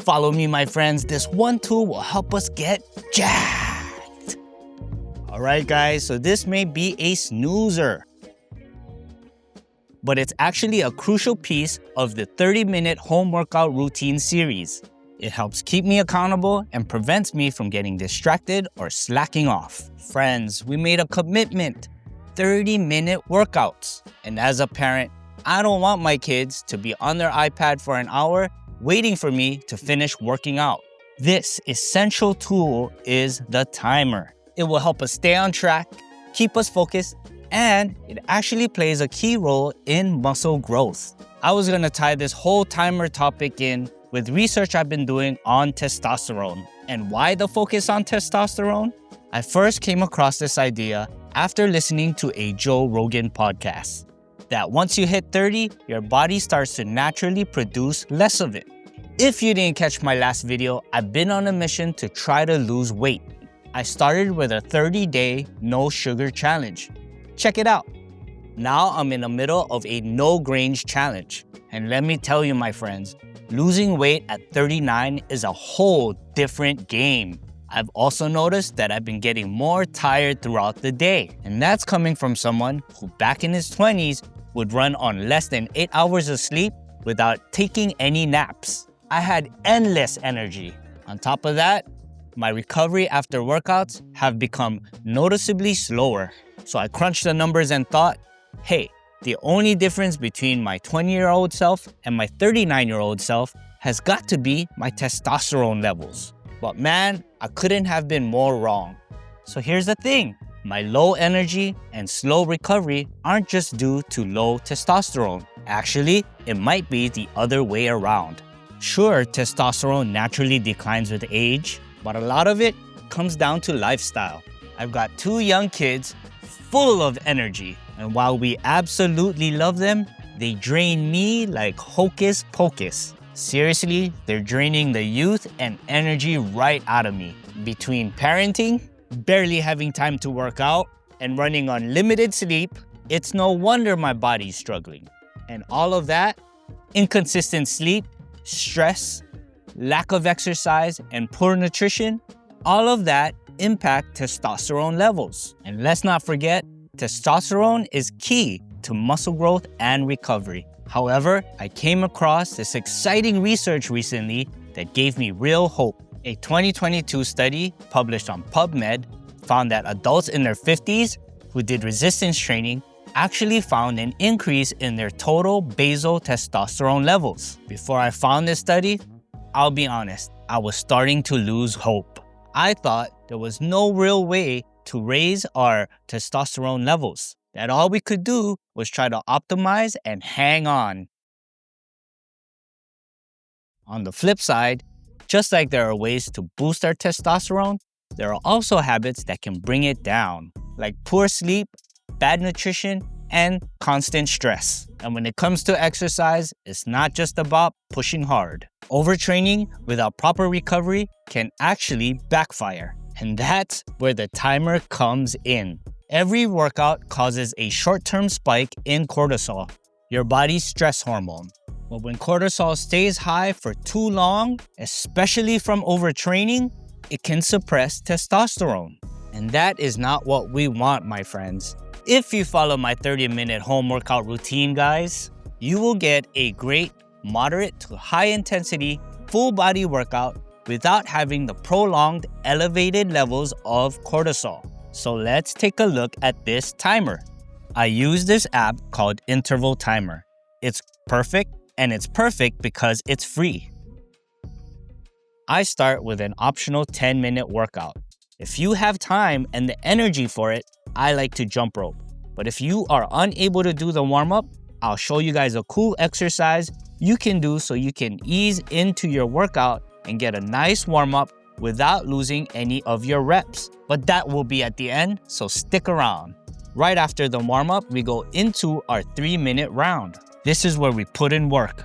Follow me, my friends. This one tool will help us get jacked. All right, guys, so this may be a snoozer, but it's actually a crucial piece of the 30-minute home workout routine series. It helps keep me accountable and prevents me from getting distracted or slacking off. Friends, we made a commitment, 30-minute workouts. And as a parent, I don't want my kids to be on their iPad for an hour waiting for me to finish working out. This essential tool is the timer. It will help us stay on track, keep us focused, and it actually plays a key role in muscle growth. I was gonna tie this whole timer topic in with research I've been doing on testosterone. And why the focus on testosterone? I first came across this idea after listening to a Joe Rogan podcast, that once you hit 30, your body starts to naturally produce less of it. If you didn't catch my last video, I've been on a mission to try to lose weight. I started with a 30-day no sugar challenge. Check it out. Now I'm in the middle of a no grains challenge. And let me tell you, my friends, losing weight at 39 is a whole different game. I've also noticed that I've been getting more tired throughout the day. And that's coming from someone who back in his 20s would run on less than 8 hours of sleep without taking any naps. I had endless energy. On top of that, my recovery after workouts have become noticeably slower. So I crunched the numbers and thought, hey, the only difference between my 20-year-old self and my 39-year-old self has got to be my testosterone levels. But man, I couldn't have been more wrong. So here's the thing. My low energy and slow recovery aren't just due to low testosterone. Actually, it might be the other way around. Sure, testosterone naturally declines with age, but a lot of it comes down to lifestyle. I've got 2 young kids full of energy, and while we absolutely love them, they drain me like hocus pocus. Seriously, they're draining the youth and energy right out of me. Between parenting, barely having time to work out, and running on limited sleep, it's no wonder my body's struggling. And all of that, inconsistent sleep, stress, lack of exercise, and poor nutrition, all of that impact testosterone levels. And let's not forget, testosterone is key to muscle growth and recovery. However, I came across this exciting research recently that gave me real hope. A 2022 study published on PubMed found that adults in their 50s who did resistance training actually found an increase in their total basal testosterone levels. Before I found this study, I'll be honest, I was starting to lose hope. I thought there was no real way to raise our testosterone levels, that all we could do was try to optimize and hang on. On the flip side, just like there are ways to boost our testosterone, there are also habits that can bring it down, like poor sleep, bad nutrition, and constant stress. And when it comes to exercise, it's not just about pushing hard. Overtraining without proper recovery can actually backfire. And that's where the timer comes in. Every workout causes a short-term spike in cortisol, your body's stress hormone. But when cortisol stays high for too long, especially from overtraining, it can suppress testosterone. And that is not what we want, my friends. If you follow my 30-minute home workout routine, guys, you will get a great, moderate to high-intensity, full-body workout without having the prolonged elevated levels of cortisol. So let's take a look at this timer. I use this app called Interval Timer. It's perfect, and it's perfect because it's free. I start with an optional 10-minute workout. If you have time and the energy for it, I like to jump rope. But if you are unable to do the warm-up, I'll show you guys a cool exercise you can do so you can ease into your workout and get a nice warm-up without losing any of your reps. But that will be at the end, so stick around. Right after the warm-up, we go into our 3-minute round. This is where we put in work.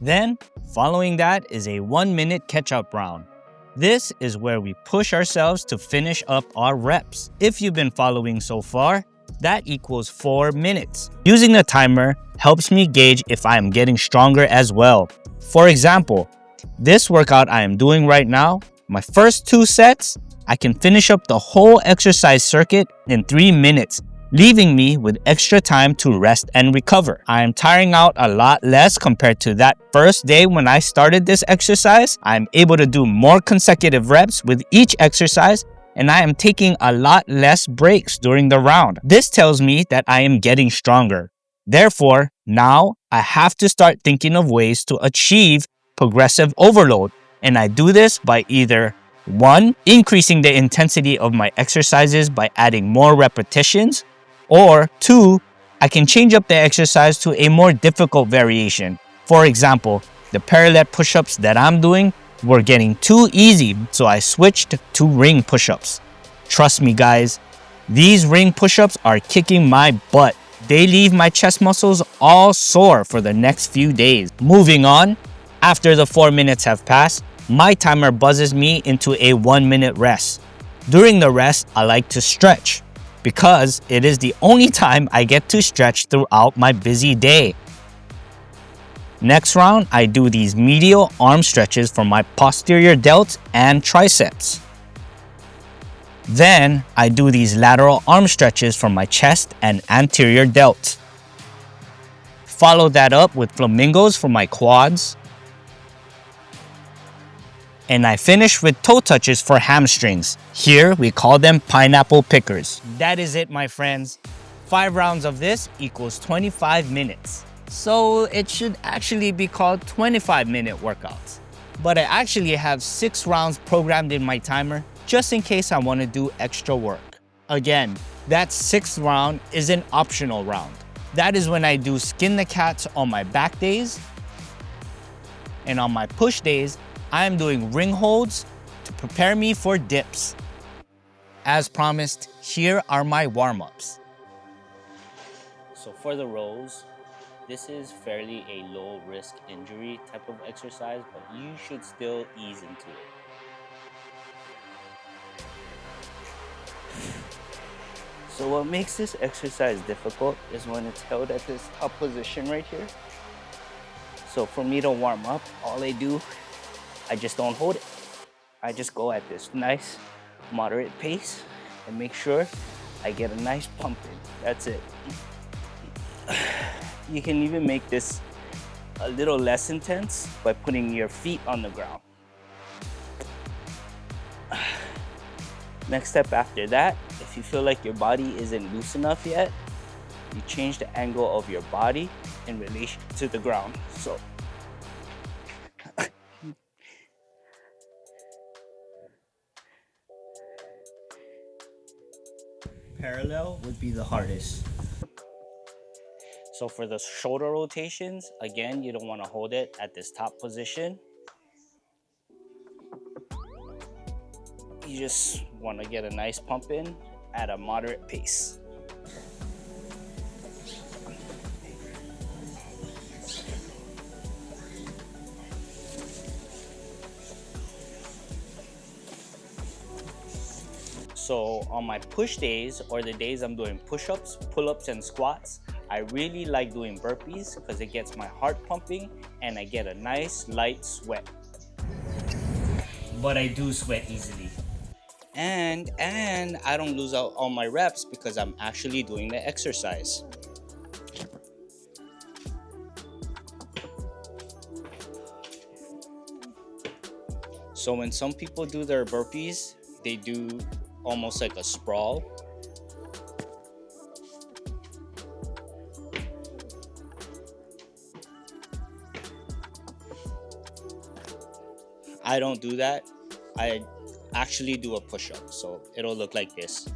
Then, following that is a 1-minute catch-up round. This is where we push ourselves to finish up our reps. If you've been following so far, That equals 4 minutes. Using the timer helps me gauge if I am getting stronger as well. For example, this workout I am doing right now, my first 2 sets, I can finish up the whole exercise circuit in 3 minutes, leaving me with extra time to rest and recover. I am tiring out a lot less compared to that first day when I started this exercise. I am able to do more consecutive reps with each exercise, and I am taking a lot less breaks during the round. This tells me that I am getting stronger. Therefore, now I have to start thinking of ways to achieve progressive overload, and I do this by either 1. Increasing the intensity of my exercises by adding more repetitions, or 2. I can change up the exercise to a more difficult variation. For example, the parallel push-ups that I'm doing were getting too easy, so I switched to ring push-ups. Trust me guys, these ring push-ups are kicking my butt. They leave my chest muscles all sore for the next few days. Moving on, after the 4 minutes have passed, my timer buzzes me into a 1-minute rest. During the rest, I like to stretch because it is the only time I get to stretch throughout my busy day. Next round, I do these medial arm stretches for my posterior delts and triceps. Then, I do these lateral arm stretches for my chest and anterior delts. Follow that up with flamingos for my quads. And I finish with toe touches for hamstrings. Here, we call them pineapple pickers. That is it, my friends. 5 rounds of this equals 25 minutes. So it should actually be called 25-minute workouts. But I actually have 6 rounds programmed in my timer just in case I want to do extra work. Again, that 6th round is an optional round. That is when I do skin the cats on my back days. And on my push days, I am doing ring holds to prepare me for dips. As promised, here are my warm-ups. So for the rows, this is fairly a low-risk injury type of exercise, but you should still ease into it. So what makes this exercise difficult is when it's held at this top position right here. So for me to warm up, all I do, I just don't hold it. I just go at this nice, moderate pace and make sure I get a nice pump in. That's it. You can even make this a little less intense by putting your feet on the ground. Next step after that, if you feel like your body isn't loose enough yet, you change the angle of your body in relation to the ground. So parallel would be the hardest. So for the shoulder rotations, again, you don't want to hold it at this top position. You just want to get a nice pump in at a moderate pace. So on my push days, or the days I'm doing push-ups, pull-ups, and squats, I really like doing burpees because it gets my heart pumping and I get a nice light sweat. But I do sweat easily. And I don't lose out on my reps because I'm actually doing the exercise. So when some people do their burpees, they do almost like a sprawl. I don't do that. I actually do a push-up, so it'll look like this.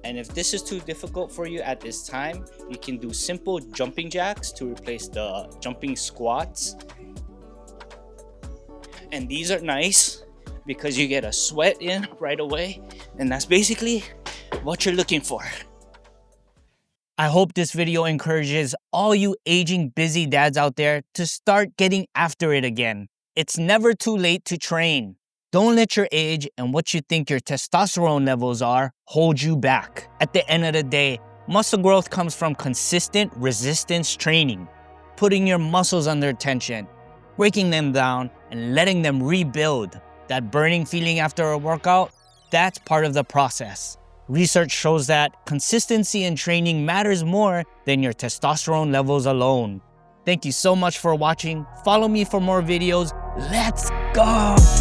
And if this is too difficult for you at this time, you can do simple jumping jacks to replace the jumping squats. And these are nice because you get a sweat in right away, and that's basically what you're looking for. I hope this video encourages all you aging busy dads out there to start getting after it again. It's never too late to train. Don't let your age and what you think your testosterone levels are hold you back. At the end of the day, muscle growth comes from consistent resistance training, putting your muscles under tension, breaking them down, and letting them rebuild. That burning feeling after a workout, that's part of the process. Research shows that consistency in training matters more than your testosterone levels alone. Thank you so much for watching. Follow me for more videos. Let's go!